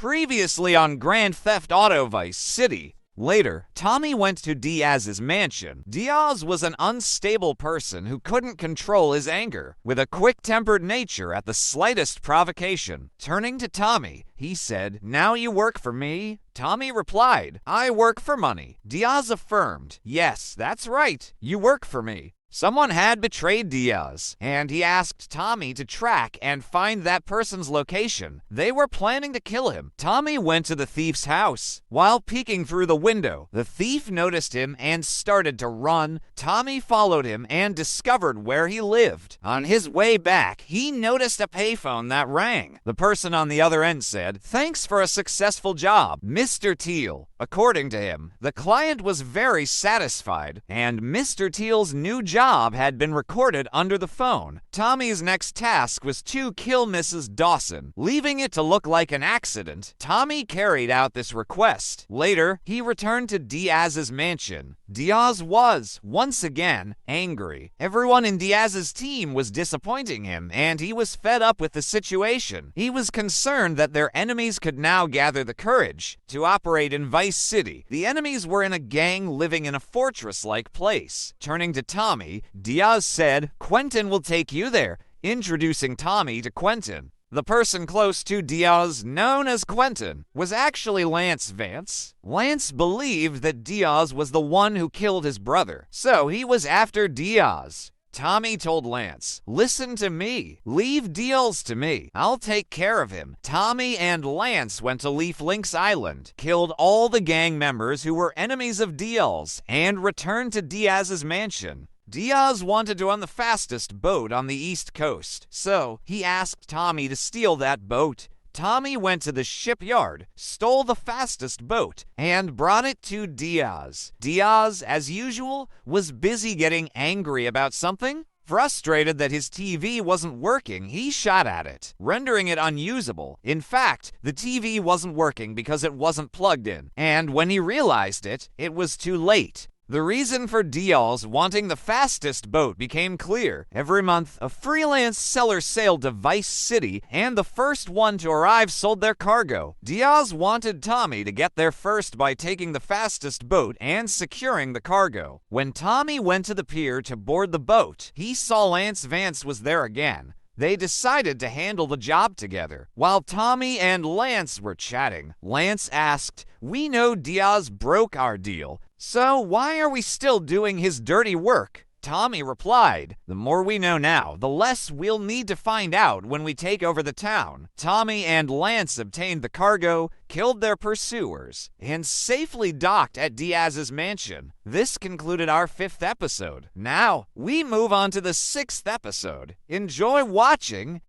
Previously on Grand Theft Auto Vice City. Later, Tommy went to Diaz's mansion. Diaz was an unstable person who couldn't control his anger, with a quick-tempered nature at the slightest provocation. Turning to Tommy, he said, "Now you work for me?" Tommy replied, "I work for money." Diaz affirmed, "Yes, that's right, you work for me." Someone had betrayed Diaz, and he asked Tommy to track and find that person's location. They were planning to kill him. Tommy went to the thief's house. While peeking through the window, the thief noticed him and started to run. Tommy followed him and discovered where he lived. On his way back, he noticed a payphone that rang. The person on the other end said, "Thanks for a successful job, Mr. Teal." According to him, the client was very satisfied, and Mr. Teal's new job had been recorded under the phone. Tommy's next task was to kill Mrs. Dawson. Leaving it to look like an accident, Tommy carried out this request. Later, he returned to Diaz's mansion. Diaz was, once again, angry. Everyone in Diaz's team was disappointing him, and he was fed up with the situation. He was concerned that their enemies could now gather the courage to operate in Vice City. The enemies were in a gang living in a fortress-like place. Turning to Tommy, Diaz said, "Quentin will take you there," introducing Tommy to Quentin. The person close to Diaz, known as Quentin, was actually Lance Vance. Lance believed that Diaz was the one who killed his brother, so he was after Diaz. Tommy told Lance, "Listen to me. Leave Diaz to me. I'll take care of him." Tommy and Lance went to Leaf Links Island, killed all the gang members who were enemies of Diaz, and returned to Diaz's mansion. Diaz wanted to run the fastest boat on the East Coast, so he asked Tommy to steal that boat. Tommy went to the shipyard, stole the fastest boat, and brought it to Diaz. Diaz, as usual, was busy getting angry about something. Frustrated that his TV wasn't working, he shot at it, rendering it unusable. In fact, the TV wasn't working because it wasn't plugged in, and when he realized it, it was too late. The reason for Diaz wanting the fastest boat became clear. Every month, a freelance seller sailed to Vice City, and the first one to arrive sold their cargo. Diaz wanted Tommy to get there first by taking the fastest boat and securing the cargo. When Tommy went to the pier to board the boat, he saw Lance Vance was there again. They decided to handle the job together. While Tommy and Lance were chatting, Lance asked, "We know Diaz broke our deal, so why are we still doing his dirty work?" Tommy replied, "The more we know now, the less we'll need to find out when we take over the town." Tommy and Lance obtained the cargo, killed their pursuers, and safely docked at Diaz's mansion. This concluded our 5th episode. Now, we move on to the 6th episode. Enjoy watching.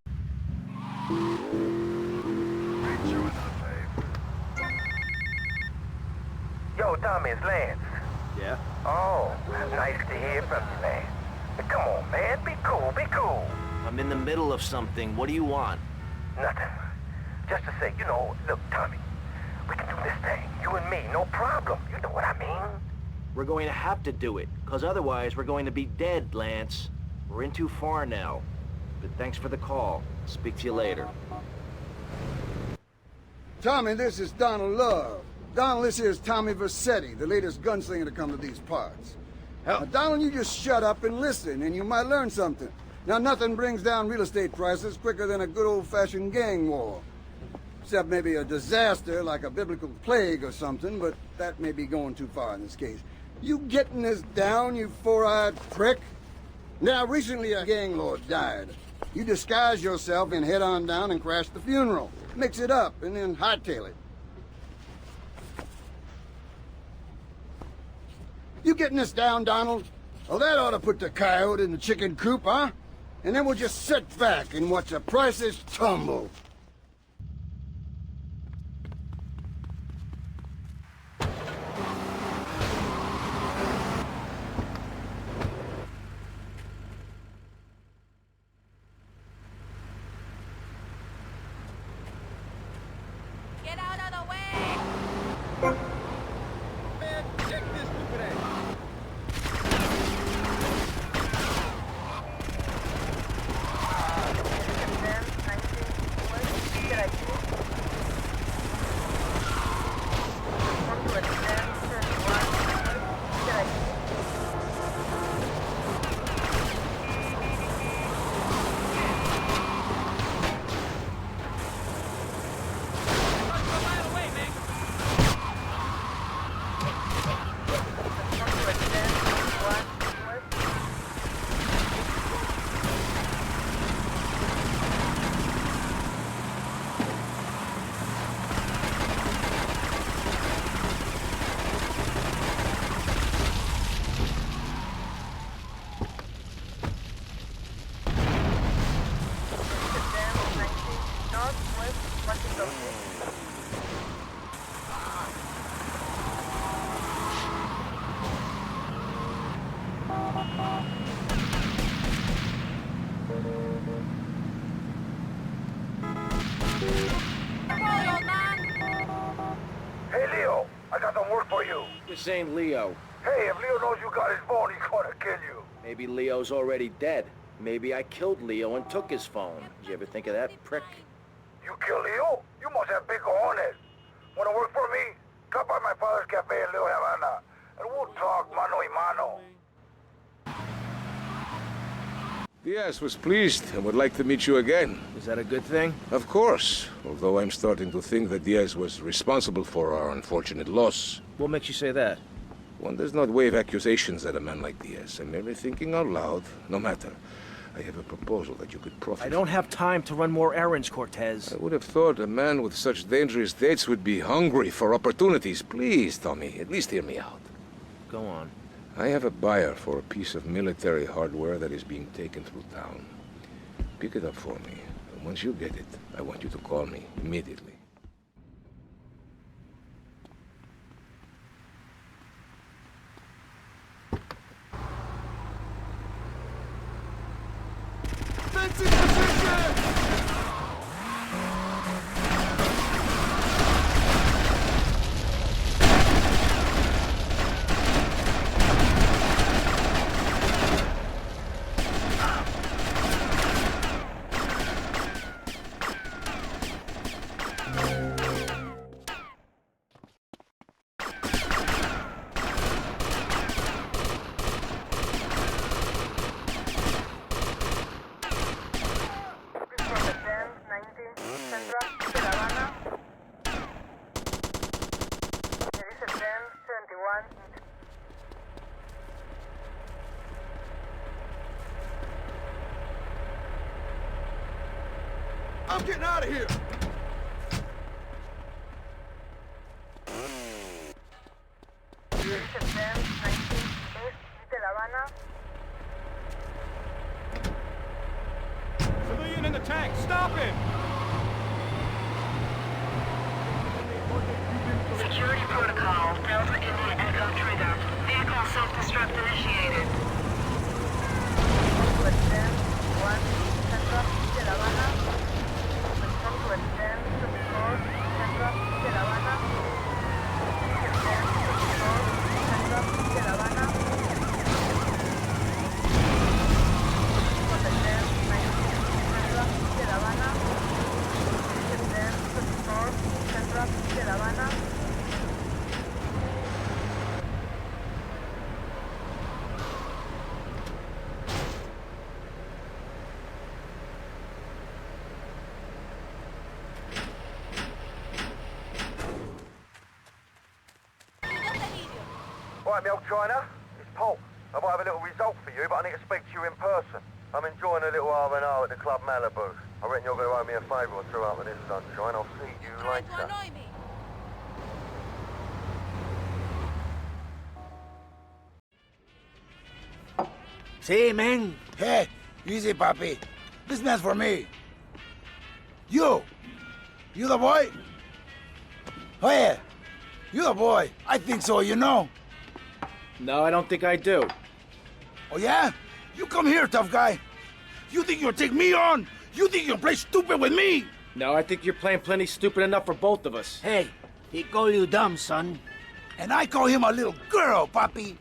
Yo, Tommy, it's Lance. Yeah? Oh, nice to hear from you, man. But come on, man, be cool, be cool. I'm in the middle of something. What do you want? Nothing. Just to say, look, Tommy, we can do this thing, you and me, no problem. You know what I mean? We're going to have to do it, because otherwise we're going to be dead, Lance. We're in too far now. But thanks for the call. Speak to you later. Tommy, this is Donald Love. Donald, this here is Tommy Vercetti, the latest gunslinger to come to these parts. Now, Donald, you just shut up and listen, and you might learn something. Now, nothing brings down real estate prices quicker than a good old-fashioned gang war. Except maybe a disaster like a biblical plague or something, but that may be going too far in this case. You getting this down, you four-eyed prick? Now, recently a gang lord died. You disguise yourself and head on down and crash the funeral. Mix it up and then hightail it. You getting this down, Donald? Well, that ought to put the coyote in the chicken coop, huh? And then we'll just sit back and watch the prices tumble. Get out of the way! Man, check this stupid ass. This ain't Leo. Hey, if Leo knows you got his phone, he's gonna kill you. Maybe Leo's already dead. Maybe I killed Leo and took his phone. Did you ever think of that, prick? You kill Leo? You must have big cojones. Wanna work for me? Come by my father's cafe in Little Havana, and we'll talk mano y mano. Diaz was pleased and would like to meet you again. Is that a good thing? Of course, although I'm starting to think that Diaz was responsible for our unfortunate loss. What makes you say that? One does not wave accusations at a man like Diaz. I'm merely thinking out loud. No matter. I have a proposal that you could profit I don't have time to run more errands, Cortez. I would have thought a man with such dangerous dates would be hungry for opportunities. Please, Tommy, at least hear me out. Go on. I have a buyer for a piece of military hardware that is being taken through town. Pick it up for me. And once you get it, I want you to call me immediately. Defensive position! I'm getting out of here! Civilian in the tank, stop him! Security protocol, Delta India Echo trigger. Vehicle self-destruct initiated. Right, me old China, it's Paul. I might have a little result for you, but I need to speak to you in person. I'm enjoying a little R&R at the Club Malibu. I reckon you're going to owe me a favour or two after this sunshine. I'll see you Trying to later. annoy me. See, man. Hey, easy, papi. This man's for me. You the boy? Oh, yeah. You the boy. I think so, you know. No, I don't think I do. Oh, yeah? You come here, tough guy. You think you'll take me on? You think you'll play stupid with me? No, I think you're playing plenty stupid enough for both of us. Hey, he call you dumb, son. And I call him a little girl, papi.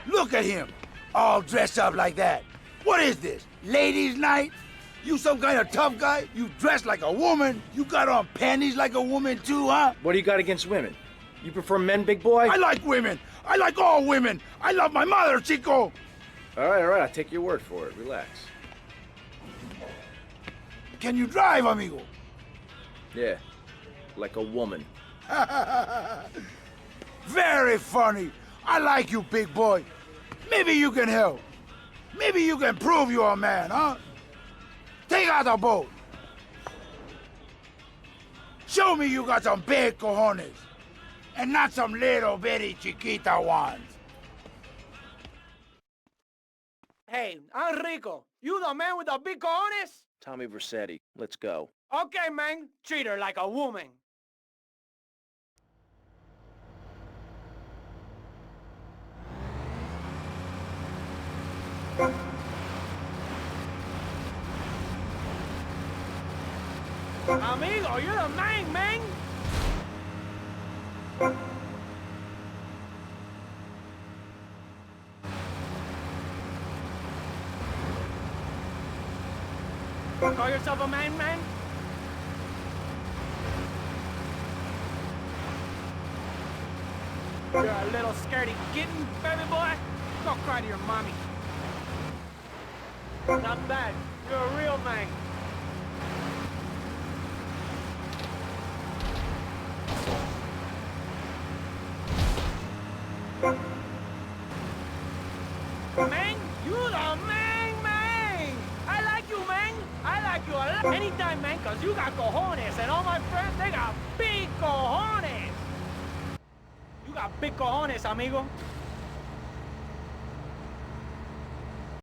Look at him, all dressed up like that. What is this, ladies' night? You some kind of tough guy? You dress like a woman? You got on panties like a woman too, huh? What do you got against women? You prefer men, big boy? I like women. I like all women. I love my mother, Chico. All right, I'll take your word for it. Relax. Can you drive, amigo? Yeah, like a woman. Very funny. I like you, big boy. Maybe you can help. Maybe you can prove you're a man, huh? Take out the boat. Show me you got some big cojones. And not some little bitty chiquita ones. Hey, I'm Rico. You the man with the big cojones? Tommy Vercetti, let's go. Okay, man. Treat her like a woman. Amigo, you're the man, man! Call yourself a man, man? You're a little scaredy kitten, baby boy. Go cry to your mommy. Not bad. You're a real man. Man, you the man. I like you, man. I like you a lot. Anytime, man, cause you got cojones, and all my friends, they got big cojones. You got big cojones, amigo.